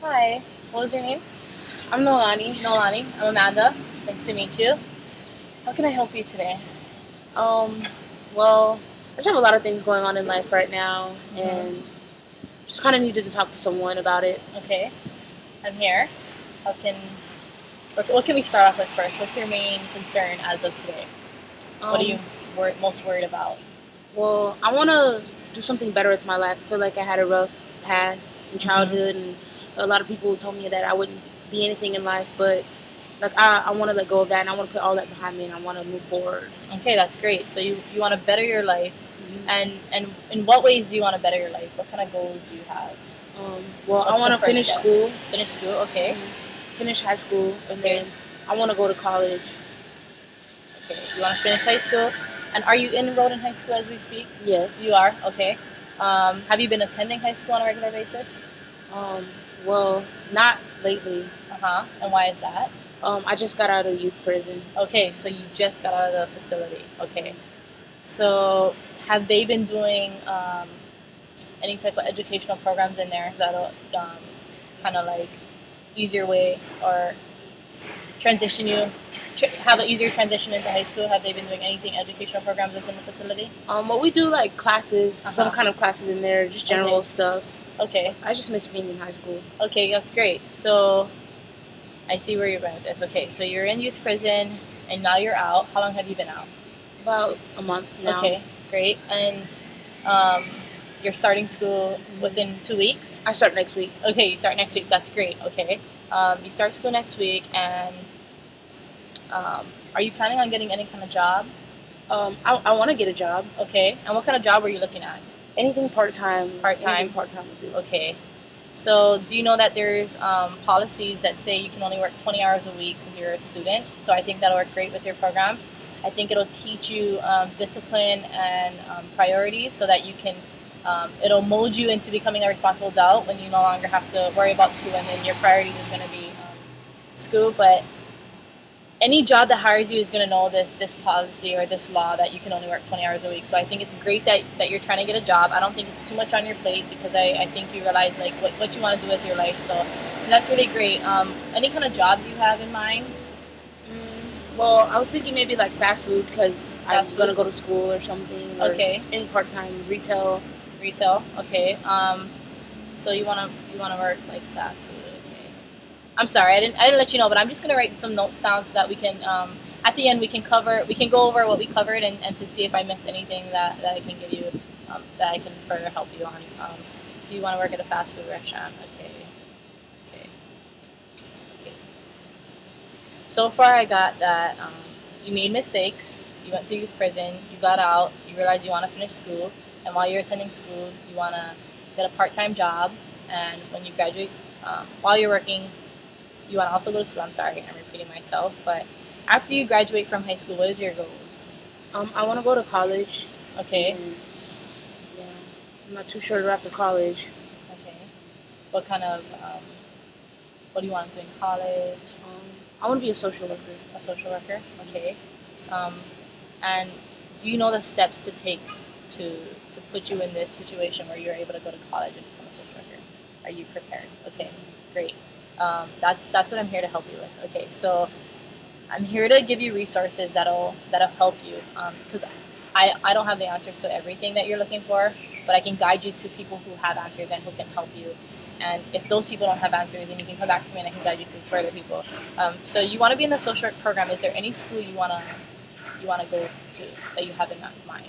Hi, what was your name? I'm Nolani. Nolani. I'm Amanda. Nice to meet you. How can I help you today? Um, well, I just have a lot of things going on in life right now, and just kind of needed to talk to someone about it. Okay, I'm here. How can what can we start off with first? What's your main concern as of today? What are you Um, most worried about? well, I want to do something better with my life. I feel like I had a rough past in childhood, and a lot of people told me that I wouldn't be anything in life, but like I want to let go of that, and I want to put all that behind me, and I want to move forward. Okay, that's great. So you want to better your life, Mhm. and in what ways do you want to better your life? What kind of goals do you have? Well, I What's the want to first finish step? school, Finish school. Okay. finish high school, and Okay. then I want to go to college. Okay. You want to finish high school, and are you enrolled in high school as we speak? Yes. You are. Okay. Have you been attending high school on a regular basis? Um, well, not lately. Uh huh. And why is that? I just got out of youth prison. Okay, so you just got out of the facility. Okay. So have they been doing any type of educational programs in there that'll kind of like easier way or transition you have an easier transition into high school? Have they been doing anything educational programs within the facility? Well, we do like classes, some Uh-huh. kind of classes in there, just general Okay. stuff. Okay. I just miss being in high school. Okay, that's great. So I see where you're going with this. Okay, so you're in youth prison and now you're out. How long have you been out? About a month now. Okay, great. And um, you're starting school within 2 weeks? I start next week. Okay, you start next week. That's great. Okay. You start school next week, and are you planning on getting any kind of job? I want to get a job. Okay. And what kind of job were you looking at? Anything part time. Part-time? Part time would do. Okay. So, do you know that there's policies that say you can only work 20 hours a week because you're a student? So, I think that'll work great with your program. I think it'll teach you discipline and priorities so that you can, it'll mold you into becoming a responsible adult when you no longer have to worry about school and then your priorities is going to be school. But any job that hires you is going to know this policy or this law that you can only work 20 hours a week. So I think it's great that you're trying to get a job. I don't think it's too much on your plate because I think you realize like what you want to do with your life. So that's really great. Any kind of jobs you have in mind? Well, I was thinking maybe like fast food because I'm Fast gonna food? go to school or something. Or Okay. Any part time retail. Retail. Okay. So you wanna work like fast food. Okay. I'm sorry, I didn't let you know, but I'm just gonna write some notes down so that we can at the end we can go over what we covered and to see if I missed anything that I can give you that I can further help you on. So you want to work at a fast food restaurant? Okay. Okay. Okay. So far, I got that you made mistakes. You went to youth prison. You got out. You realized you want to finish school, and while you're attending school, you want to get a part-time job. And when you graduate, while you're working, you want to also go to school. I'm sorry, I'm repeating myself, but after you graduate from high school, what is your goals? I want to go to college. Okay. And, yeah, I'm not too sure after college. Okay. What kind of what do you want to do in college? I want to be a social worker. A social worker. Okay. Um, and do you know the steps to take to to put you in this situation where you're able to go to college and become a social worker? Are you prepared? Okay, great. That's what I'm here to help you with. Okay, so I'm here to give you resources that'll help you because I don't have the answers to everything that you're looking for, but I can guide you to people who have answers and who can help you. And if those people don't have answers, then you can come back to me and I can guide you to further people. So you want to be in the social work program. Is there any school you wanna go to that you have in mind?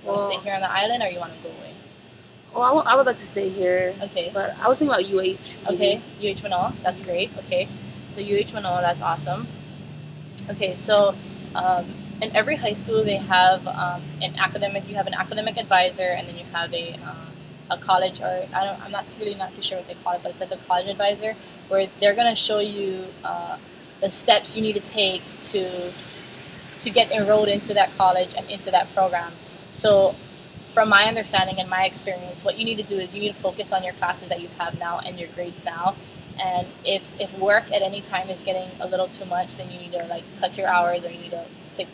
You want to stay here on the island or you want to go away? Well, I would like to stay here. Okay. But I was thinking about UH. Okay, UH10, that's great. Okay, so UH10, that's awesome. Okay, so in every high school they have an academic. You have an academic advisor, and then you have a college, or I'm not really not too sure what they call it, but it's like a college advisor where they're gonna show you the steps you need to take to get enrolled into that college and into that program. So from my understanding and my experience, what you need to do is you need to focus on your classes that you have now and your grades now. And if work at any time is getting a little too much, then you need to like cut your hours, or you need to take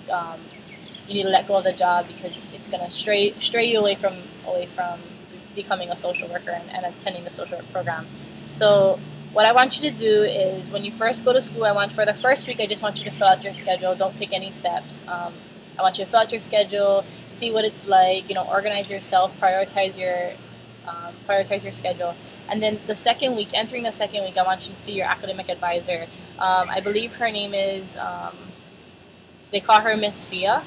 you need to let go of the job because it's gonna stray you away from becoming a social worker and attending the social work program. So what I want you to do is when you first go to school, for the first week, I just want you to fill out your schedule. Don't take any steps. I want you to fill out your schedule, see what it's like. Organize yourself, prioritize your schedule. And then entering the second week, I want you to see your academic advisor. I believe her name is, they call her Miss Fia,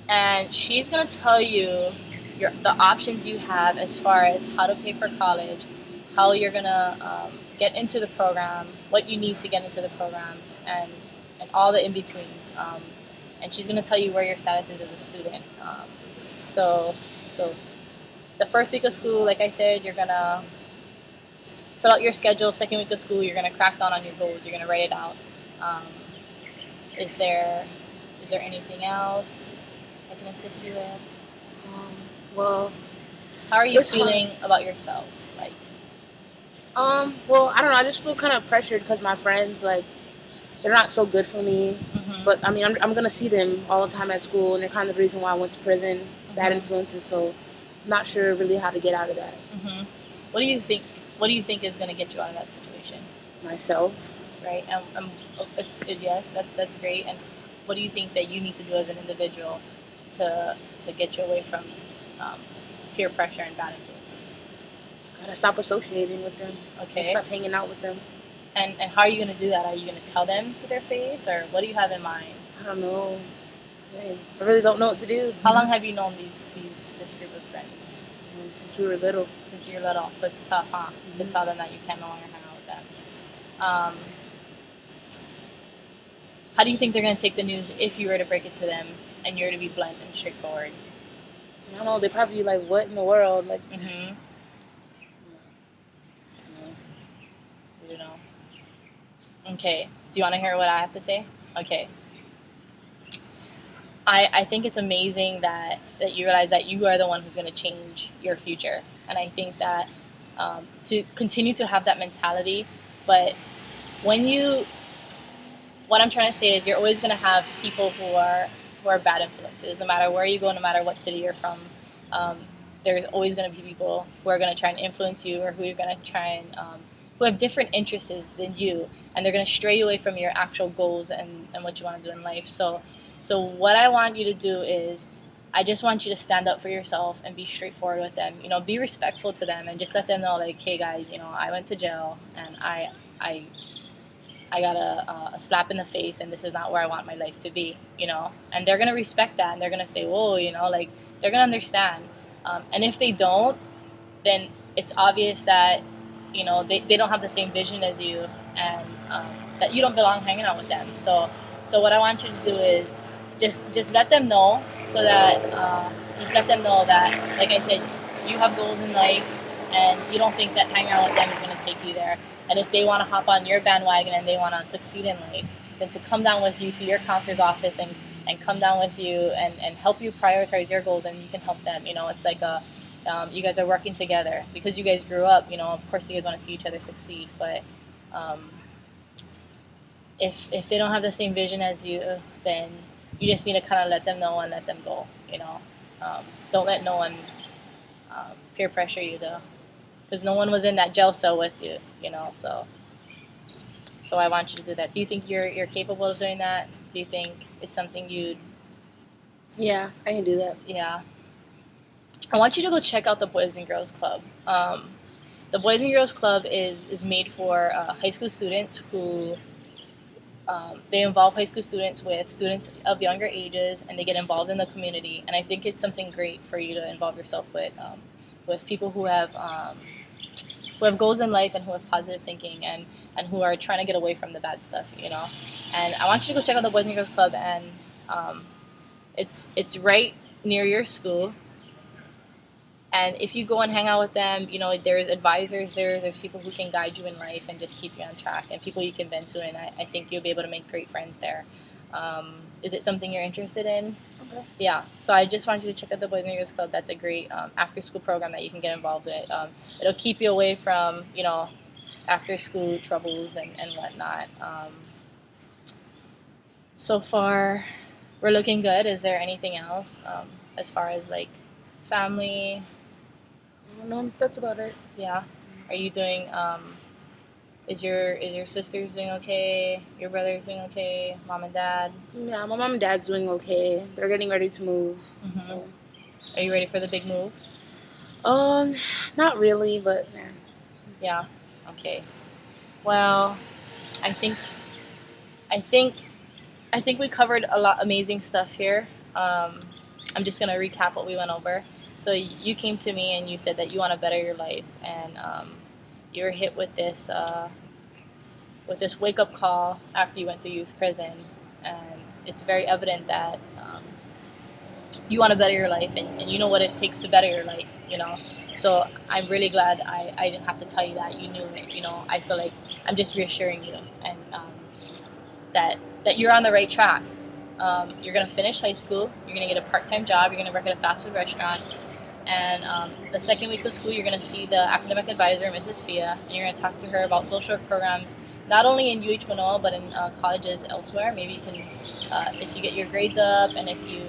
and she's gonna tell you the options you have as far as how to pay for college, how you're gonna get into the program, what you need to get into the program, and all the in betweens. And she's gonna tell you where your status is as a student. So the first week of school, like I said, you're gonna fill out your schedule. Second week of school, you're gonna crack down on your goals. You're gonna write it out. Is there anything else I can assist you with? Well, How are you it's feeling about yourself? Like, well, I don't know. I just feel kind of pressured because my friends, like, they're not so good for me. mhm, But I mean, I'm gonna see them all the time at school, and they're kind of the reason why I went to prison. Bad mhm, influences, so I'm not sure really how to get out of that mhm. What do you think? What do you think is going to get you out of that situation? myself. Right? Yes, that's great. And what do you think that you need to do as an individual to get you away from um, peer pressure and bad influences? I gotta stop associating with them. Okay. Stop hanging out with them. And how are you going to do that? Are you going to tell them to their face, or what do you have in mind? I don't know. Man, I really don't know what to do. How long have you known this group of friends? Since we were little. Since you're little, so it's tough, huh? To Mhm. tell them that you can no longer hang out with them. Um, how do you think they're going to take the news if you were to break it to them and you're to be blunt and straightforward? I don't know. They'd probably be like, "What in the world?" Like, Mm-hmm. no. You know. Okay. Do you want to hear what I have to say? Okay. I think it's amazing that you realize that you are the one who's going to change your future. And I think that to continue to have that mentality, but what I'm trying to say is you're always going to have people who are bad influences, no matter where you go, no matter what city you're from. There's always going to be people who are going to try and influence you, or who are going to try and who have different interests than you, and they're going to stray you away from your actual goals and what you want to do in life. So what I want you to do is, I just want you to stand up for yourself and be straightforward with them. Be respectful to them, and just let them know, like, hey guys, I went to jail, and I got a slap in the face, and this is not where I want my life to be. And they're gonna respect that, and they're gonna say, whoa, like, they're gonna understand. And if they don't, then it's obvious that they don't have the same vision as you, and that you don't belong hanging out with them. So what I want you to do is just let them know, so that like I said, you have goals in life, and you don't think that hanging out with them is going to take you there. And if they want to hop on your bandwagon and they want to succeed in life, then to come down with you to your counselor's office, and come down with you and help you prioritize your goals, and you can help them. It's like you guys are working together because you guys grew up. Of course, you guys want to see each other succeed, but if they don't have the same vision as you, then you just need to kind of let them know and let them go. Don't let no one peer pressure you, though, because no one was in that jail cell with you. So I want you to do that. Do you think you're capable of doing that? Do you think it's something you'd? Yeah, I can do that. Yeah. I want you to go check out the Boys and Girls Club. The Boys and Girls Club is made for high school students who. They involve high school students with students of younger ages, and they get involved in the community. And I think it's something great for you to involve yourself with people who have goals in life, and who have positive thinking, and who are trying to get away from the bad stuff. And I want you to go check out the Boys and Girls Club, and it's right near your school. And if you go and hang out with them, there's advisors there. There's people who can guide you in life and just keep you on track, and people you can vent to. And I think you'll be able to make great friends there. Is it something you're interested in? Okay. Yeah. So I just wanted you to check out the Boys and Girls Club. That's a great after-school program that you can get involved with. It'll keep you away from, after-school troubles and whatnot. So far, we're looking good. Is there anything else as far as, like, family? No, that's about it. Yeah. Are you doing Is your sister doing okay? Your brother's doing okay? Mom and dad? Yeah, my mom and dad's doing okay. They're getting ready to move. Hmm. So, Are you ready for the big move? um, not really, but yeah. Yeah. Okay. Well, I think I think I think we covered a lot amazing stuff here. I'm just gonna recap what we went over. So you came to me and you said that you want to better your life, and you were hit with this wake up call after you went to youth prison, and it's very evident that you want to better your life, and you know what it takes to better your life. So I'm really glad I didn't have to tell you that. You knew it. I feel like I'm just reassuring you, and that you're on the right track. You're gonna finish high school. You're gonna get a part-time job. You're gonna work at a fast food restaurant. And the second week of school, you're gonna see the academic advisor, Mrs. Fia, and you're gonna talk to her about social work programs, not only in UH Manoa but in colleges elsewhere. Maybe you can, if you get your grades up and if you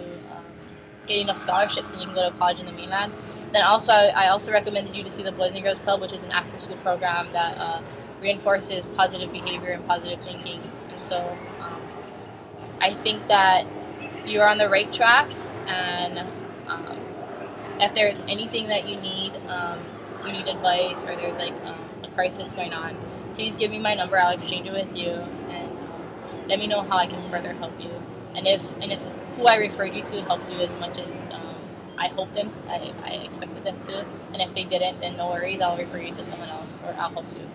get enough scholarships, and you can go to college in the mainland. Then also, I also recommended you to see the Boys and Girls Club, which is an after-school program that reinforces positive behavior and positive thinking. And so I think that you're on the right track, and if there's anything that you need advice, or there's like a crisis going on, please give me my number. I'll exchange it with you, and let me know how I can further help you. And if who I referred you to helped you as much as I hoped them, I expected them to. And if they didn't, then no worries. I'll refer you to someone else, or I'll help you.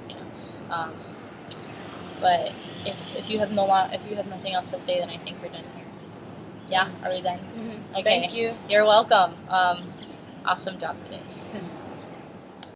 But if you have nothing else to say, then I think we're done here. Yeah, are we done? Mm-hmm. Okay. Thank you. You're welcome. Awesome job today.